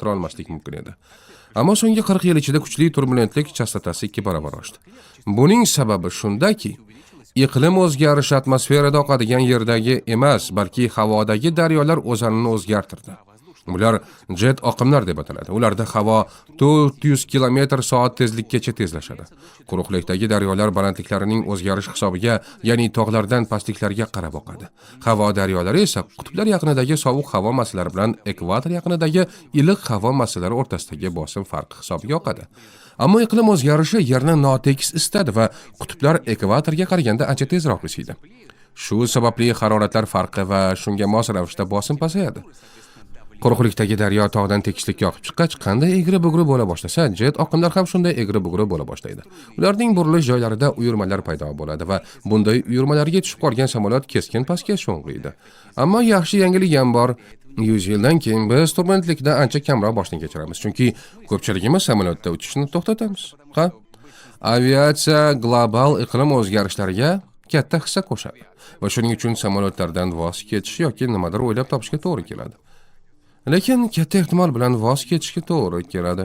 tura olmaslik mumkin edi. Ammo so'nggi 40 yil ichida kuchli turbulentlik chastotasi 2 barobar oshdi. Buning sababi shundaki, iqlim o'zgarishi atmosferada oqadigan yerdagi emas, balki havodagi daryolar o'zanini o'zgartirdi. Bular jet oqimlar deb ataladi. Ularda havo 400 km/soat tezlikkacha tezlashadi. Quruqlikdagi daryolar balandliklarining o'zgarishi hisobiga, ya'ni tog'lardan pastliklarga qarab oqadi. Havo daryolari esa qutblar yaqinidagi sovuq havo massalari bilan ekvator yaqinidagi iliq havo massalari o'rtasidagi bosim farqi hisobiga oqadi. Ammo iqlim o'zgarishi yerni notekis isitadi va qutblar ekvatorga qaraganda ancha tezroq isiydi. Shu sababli haroratlar farqi va shunga mos ravishda bosim pasayadi. Quruqlikdagi daryo tog'dan tekislikka oqib chiqqach, qanday egri-bugri bo'la boshlasa, jet oqimlar ham shunday egri-bugri bo'la boshlaydi. Ularning burilish joylarida uyurmalar paydo bo'ladi va bunday uyurmalarga tushib qolgan samolyot keskin pastga sho'ng'iydi. Ammo yaxshi yangilik ham bor. 100 yildan keyin biz turbulentlikda ancha kamroq boshdan kechiramiz, chunki ko'pchiligimiz samolyotda uchishni to'xtatamiz. Aviatsiya global iqlim o'zgarishlariga katta hissa qo'shadi va shuning uchun samolyotlardan voz kechish yoki nimadir o'ylab topishga to'g'ri keladi. Lekin katta ehtimol bilan voz kechishga to'g'ri keladi.